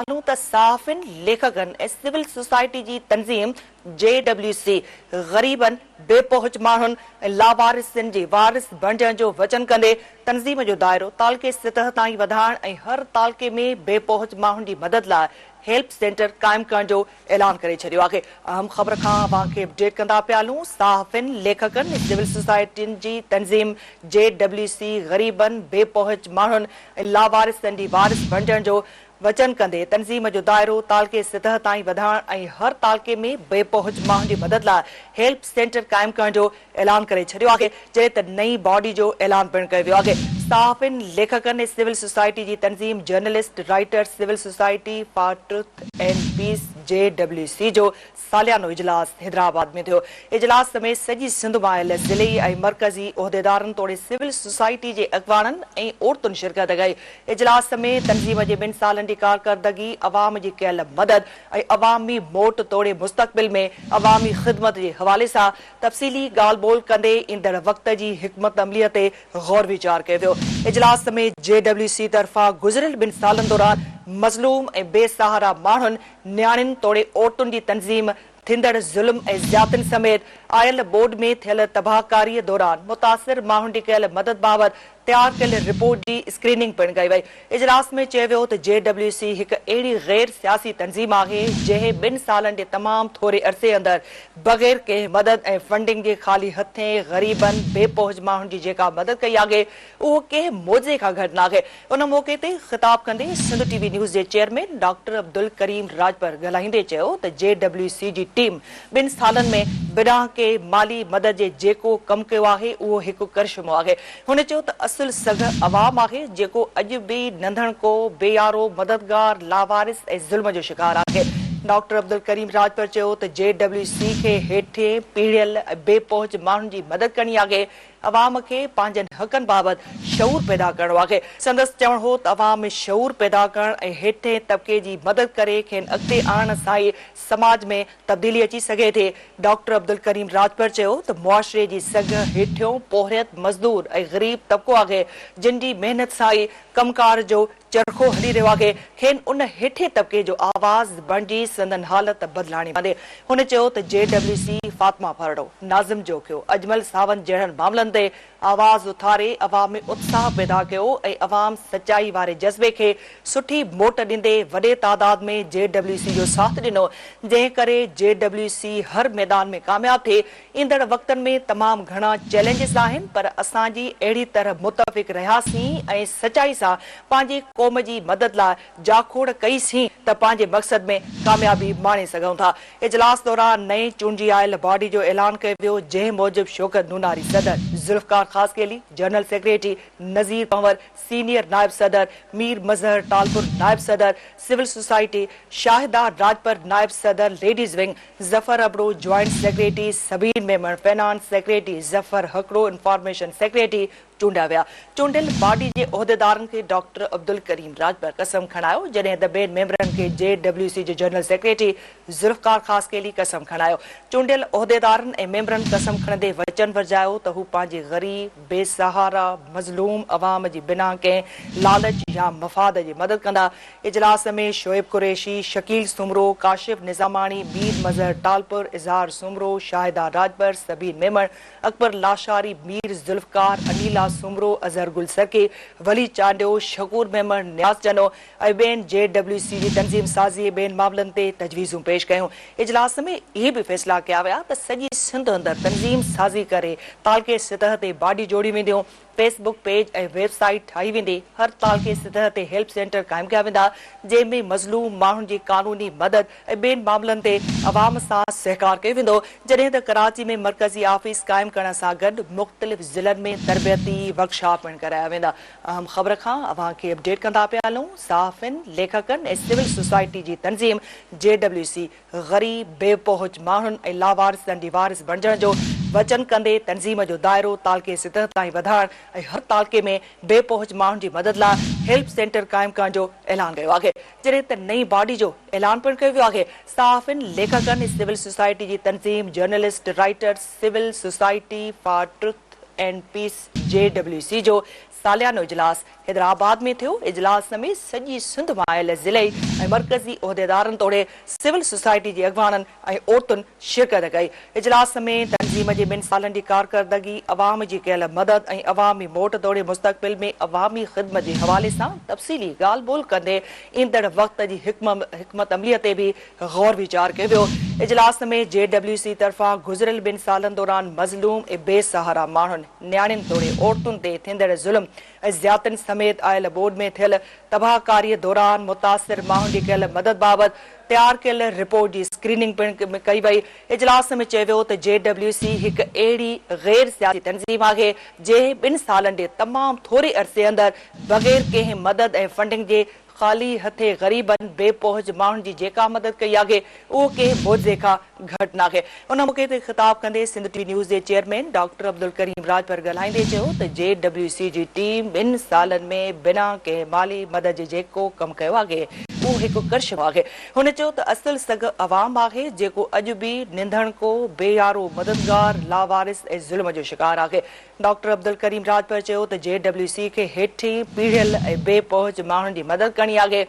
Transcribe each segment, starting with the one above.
त साफ़िन लेखकन ऐं सिविल सोसाइटी जी तंज़ीम JWC ग़रीबन बेपहुच माण्हुनि ऐं लावारिसनि जे वारिस बणजण जो वचन कंदे तंज़ीम जो दाइरो तालके सतह ताईं वधाइण ऐं हर तालके में बेपहुच माण्हुनि जी मदद लाइ हेल्प सेंटर कायम करण जो ऐलान करे छॾियो आहे। अहम ख़बर खां अव्हांखे अपडेट कंदा पिया हलूं। साफ़िन लेखकन ऐं सिविल सोसाइटियुनि जी तंज़ीम JWC ग़रीबन बेपहुच माण्हुनि ऐं लावारिसनि जी वारिस बणजण जो वचन कंदे तंज़ीम जो दायरो तालके सतह ताईं वधाइण ऐं हर तालके में बेपहुच माण्हुनि जी मदद लाइ हेल्प सेंटर कायम करण जो ऐलान करे छॾियो आहे, जॾहिं त नई बॉडी जो ऐलान पिणु कयो वियो आहे। साफ़िन लेखकन ऐं सिविल सोसाइटी जी तंज़ीम journalist writer civil society for truth and peace JWC जो सालियानो इजलास हैदराबाद में थियो। इजलास समेत सॼी सिंध मां आयल ज़िलई ऐं मरकज़ी उहिदेदारनि तोड़े सिविल सोसाइटी जे अॻवाननि ऐं औरतुनि शिरकत कई। इजलास में तंज़ीम जे 2 सालनि जी कारकर्दगी, अवाम जी कयल मदद ऐं अवामी मोट तोड़े मुस्तक़बिल में अवामी ख़िदमत जे हवाले सां तफ़सीली ॻाल्हि ॿोल कंदे ईंदड़ वक़्त जी हिकमत अमलीअ ते गौर वीचार कयो वियो। इजलास में JWC तरफ़ां गुज़िरियल 2 सालनि दौरान मज़लूम ऐं बेसहारा माण्हुनि, न्याणियुनि तोड़े औरतुनि जी तंज़ीम थींदड़ ज़ुल्म ऐं ज़्यादतियुनि समेत आयल बोर्ड में थियल तबाहकारीअ दौरान मुतासिर माण्हुनि जी कयल मदद बाबति तयार कयल रिपोर्ट जी स्क्रीनिंग पिणु कई वई। इजलास में चयो वियो त JWC हिकु अहिड़ी गैर सियासी तंज़ीम आहे जंहिं 2 सालनि जे तमामु थोरे अरसे अंदरि बग़ैर कंहिं मदद ऐं फंडिंग जे ख़ाली हथे ग़रीबनि बेपहुच माण्हुनि जी जेका मदद कई आहे उहो कंहिं मौजे खां घटि न आहे। उन मौक़े ते ख़िताब कंदे सिंध TV न्यूज़ जे चेयरमैन डॉक्टर अब्दुल करीम राजपर ॻाल्हाईंदे चयो त JWC जी टीम 2 सालनि में बिना के माली मदद जे जेको कमु कयो आहे उहो हिकु करिश्मो आहे। हुन चयो त असुल सघ अवाम आहे जेको अॼु बि नंढण को बेयारो मददगार लावारिस ऐं ज़ुल्म जो शिकार आहे। डॉक्टर अब्दुल करीम राजपर चयो त JWC खे हेठे पीढ़ियल बेपहुच माण्हुनि जी मदद करणी आहे। अवाम खे पंहिंजनि हक़नि बाबति शऊर पैदा करणो आहे। संदसि चवणु हो त अवाम में शऊर पैदा करण ऐं हेठे तबिके जी मदद करे खेनि अॻिते आणण सां ई समाज में तब्दीली अची सघे थी। डॉक्टर अब्दुल करीम राजपर चयो त मुआशिरे जी सघ हेठियों पोहरियत मज़दूर ऐं ग़रीब तबिको आहे जिन जी महिनत सां ई कमकार जो चरखो हली रहियो आहे। खेनि उन हेठे तबिके जो आवाज़ बणिजी संदन हालत बदिलाइणी पवे। हुन चयो त JWC फातिमा फरड़ो, नाज़िम जोखियो, अजमल सावंत जहिड़नि मामलनि ते आवाज़ उथारे अवाम में उत्साह पैदा कयो ऐं अवाम सचाई वारे जज़्बे खे सुठी मोट ॾींदे वॾे तादाद में JWC जो साथ ॾिनो, जंहिं करे JWC हर मैदान में कामयाब थिए। ईंदड़ वक़्तनि में तमामु घणा चैलेंजिस आहिनि, पर असांजी अहिड़ी तरह मुतफ़िक़ रहियासीं ऐं सचाई सां पंहिंजे क़ौम जी मदद लाइ जाखोड़ कईसीं त पंहिंजे मक़सद में कामयाबी माणे सघूं था। इजलास दौरान नई चूंडी आयल बॉडी जो ऐलान कयो वियो, जंहिं मूजिबि शौकत नूनारी सदर, जुल्फ़कार ख़ासकेली जनरल सेक्रेटरी, नज़ीर पंवर सीनियर नायब सदर, मीर मज़हर टालपुर नायब सदर, सिविल सोसाइटी शाहिदा राजपर नायब सदर ladies wing, Zafar Abro joint secretary, Sabeen Memon finance secretary, Zafar Hakro information secretary चूंडिया विया। चूंडियल बॉडी जे उहिदेदारनि खे डॉक्टर अब्दुल करीम राजपर कसम खणायो, जॾहिं त ॿियनि मेंबरनि खे JWC जे जनरल सेक्रेटरी जुल्फ़कार ख़ासकेली कसम खणायो। चूंडियल उहिदेदारनि ऐं मेंबरनि कसम खणंदे वचन वरजायो त हू पंहिंजे ग़रीब, बेसहारा, मज़लूम अवाम जी बिना कंहिं लालच या मफ़ाद जी मदद कंदा। इजलास में शोएब कुरैशी, शकील सुमरो, काशिफ निज़ामाणी, मीर मज़हर टालपुर, इज़हार सुमरो, शाहिदा राजपर, सबीन मेमण, अकबर लाशारी, मीर जुल्फ़कार, अनीला सुमरो, अज़हर गुल सरके, वली चांडियो, शकूर मेमण, न्याज़ चनो ऐं ॿियनि JWC जी तंज़ीम साज़ी ॿियनि मामलनि ते तजवीज़ूं पेश कयूं। इजलास में इहे बि फ़ैसिला कया विया त सॼी सिंध अंदरि तंज़ीम साज़ी करे तालके सतह ते बॉडी जोड़ी वेंदियूं, फेसबुक पेज ऐं वेबसाइट ठाही वेंदी, हर तालके सतह ते हेल्प सेंटर काइम कया वेंदा, जंहिंमें मज़लूम माण्हुनि जी कानूनी मदद ऐं ॿियनि मामलनि ते अवाम सां सहकार कयो वेंदो, जॾहिं त कराची में मरकज़ी ऑफिस काइम करण सां गॾु मुख़्तलिफ़ ज़िलनि में तरबियती वर्कशॉप पिणु कराया वेंदा। अहम ख़बर खां अव्हांखे अपडेट कंदा पिया हलूं। साफ़िन लेखकनि ऐं सिविल सोसाइटी जी तंज़ीम JWC ग़रीब बेपहुच माण्हुनि ऐं लावारिसनि जी वारिस बणजण जो वचन कंदे तंज़ीम जो दायरो तालके सतह ताईं वधाइण ऐं हर तालके में बेपहुच माण्हुनि जी मदद लाइ हेल्प सेंटर काइम करण जो ऐलान कयो आहे, जॾहिं त नई बॉडी जो ऐलान पिणु कयो वियो आहे। साफ़िन लेखकनि ऐं सिविल सोसाइटी जी तंज़ीम journalist writer civil society for truth and peace JWC जो सालियानो इजलास हैदराबाद में थियो। इजलास में सॼी सिंध मां आयल ज़िले ऐं मरकज़ी उहिदेदारनि तोड़े सिविल सोसाइटी जे अॻवाननि ऐं औरतुनि शिरकत कई। इजलास में तंज़ीम जे 2 सालनि जी कारकर्दगी, अवाम जी कयल मदद ऐं अवामी मोट तोड़े मुस्तक़बिल में अवामी ख़िदमत जे हवाले सां तफ़सीली ॻाल्हि ॿोल कंदे ईंदड़ वक़्त जी हिकमत अमलीअ ते बि गौर वीचार कयो वियो। इजलास में JWC तरफ़ां गुज़िरियल 2 सालनि दौरान मज़लूम ऐं बेसहारा माण्हुनि, न्याणियुनि तोड़े औरतुनि ते थींदड़ ज़ुल्म ऐं ज़ियादतियुनि समेत आयल बोर्ड में थियल तबाहकारीअ दौरान मुतासिर माण्हुनि जी कयल मदद बाबति तयार कयल रिपोर्ट जी स्क्रीनिंग पिणु कई वई। इजलास में चयो वियो त JWC हिकु अहिड़ी गैर सियासी तंज़ीम आहे जंहिं 2 सालनि जे तमामु थोरे अरसे अंदरि बग़ैर कंहिं मदद ऐं फंडिंग जे ख़ाली हथे ग़रीबनि बेपहुच माण्हुनि जी जेका मदद कई आहे उहो कंहिं मुआवज़े खां घटि नाहे। उन मौक़े ते ख़िताब कंदे सिंध टीवी न्यूज़ जे चेयरमैन डॉक्टर अब्दुल करीम राजपर ॻाल्हाईंदे चयो त JWC जी टीम 2 सालनि में बिना कंहिं माली मदद जे जेको कमु कयो आहे उहो हिकु करिश्मो आहे। हुन चयो त असुल सग अवाम आहे जेको अॼु बि निंधणको, बेयारो मददगार, लावारिस ऐं ज़ुल्म जो शिकार आहे। डॉक्टर अब्दुल करीम राजपर चयो त JWC खे हेठि पीढ़ियल ऐं बेपहुच माण्हुनि जी मदद करणी आहे।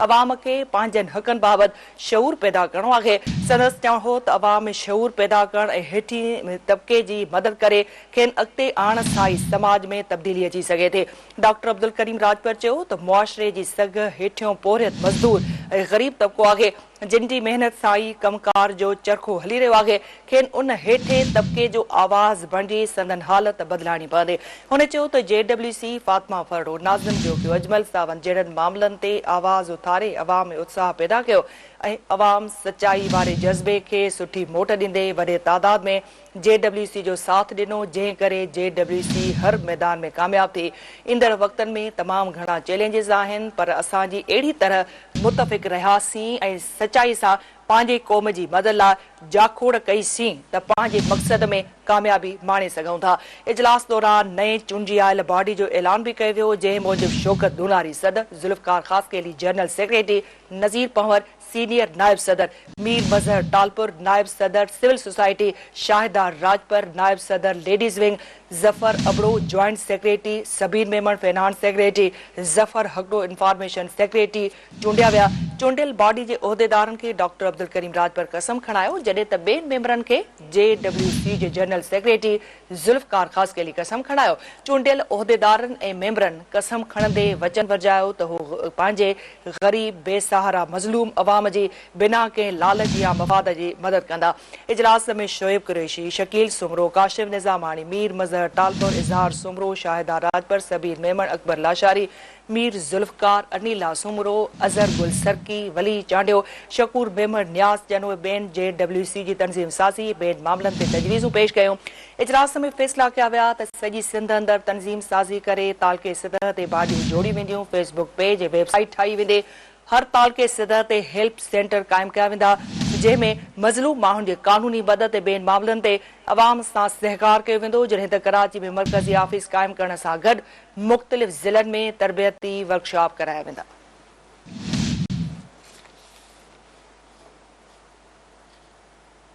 अवाम खे पंहिंजनि हक़नि बाबति शऊर पैदा करणो आहे। संदसि चवणु हो त अवाम में शऊर पैदा करणु ऐं हेठी तबिके जी मदद करे खेनि अॻिते आणण सां ई समाज में तब्दीली अची सघे थी। डॉक्टर अब्दुल करीम राजपर चयो त मुआशरे जी सघ हेठियों पोरियत मज़दूर ऐं ग़रीब तबिको आहे जिन जी महिनत सां ई कमकार जो चरखो हली रहियो आहे। खेनि उन हेठे तबिके जो आवाज़ बणिजी संदन हालत बदिलाइणी पवंदी। हुन चयो त JWC फातिमा फरडो, नाज़िम जोगियो, अजमल सावंत जहिड़नि मामलनि ते आवाज़ उथारे अवाम में उत्साह पैदा कयो ऐं अवाम सचाई वारे जज़्बे खे सुठी मोट ॾींदे वॾे तादाद में JWC जो साथ ॾिनो, जंहिं करे JWC हर मैदान में कामयाब थी। ईंदड़ वक़्तनि में तमामु घणा चैलेंजिस आहिनि पर असांजी अहिड़ी तरह मुतफ़िक़ रहियासीं ऐं सचाई सां पंहिंजे क़ौम जी मदद लाइ जाखोड़ कईसीं त पंहिंजे मक़सद में कामयाबी माणे सघूं था। इजलास दौरान नए चूंडी आयल बॉडी जो ऐलान भी कयो वियो जंहिं मूजिबि शौकत दुलारी सदर, ज़ुल्फ़कार ख़ासकेली जनरल सेक्रेटरी, नज़ीर पंवर सीनियर नायब सदर, मीर मज़हर टालपुर नायब सदर सिविल सोसाइटी, शाहिदा राजपर नायब सदर ladies wing, Zafar Abro joint secretary, Sabir Memon finance secretary, Zafar Hakro information secretary चूंडिया विया। चूंडियल बॉडी जे उहिदेदारनि खे डॉक्टर अब्दुल करीम राजपर कसम खणायो जॾहिं त ॿियनि मेंबरनि खे JWC जे जनरल सेक्रेटरी ज़ुल्फ़कार ख़ासकेली कसम खणायो। चूंडियल उहिदेदारनि ऐं मेंबरनि कसम खणंदे वचन वरिजायो त हू पंहिंजे ग़रीब बेसहारा मज़लूम अवाम जी बिना कंहिं लालच या मफ़ाद जी मदद कंदा। इजलास में शोएब कुरैशी, शकील सुमरो, काशिफ निज़ामानी, मीर मज़हर टालपुर, इज़हार सुमरो, शाहिदा राजपर, सबीर मेमन, अकबर लाशारी, मीर ज़ुल्फ़कार, अनीला सुमरो, अज़हर गुल सरकी, वली चांडियो, शकूर मेमन, न्यास जनो ॿियनि JWC जी तंज़ीम साज़ी ॿियनि मामलनि ते तजवीज़ूं पेश कयूं। इजलास में फ़ैसिला कया विया त सॼी सिंध अंदरि तंज़ीम साज़ी करे तालके सतह ते भाॼियूं जोड़ी वेंदियूं, फेसबुक पेज ऐं वेबसाइट ठाही वेंदी। हर तालके सतह ते हेल्प सेंटर क़ाइमु कया वेंदा जंहिं में मज़लूम माण्हुनि जे कानूनी मदद ऐं ॿियनि मामलनि ते अवाम सां सहकार कयो वेंदो, जॾहिं त कराची में मरकज़ी ऑफिस क़ाइमु करण सां गॾु मुख़्तलिफ़ ज़िलनि में तरबियती वर्कशॉप कराया वेंदा।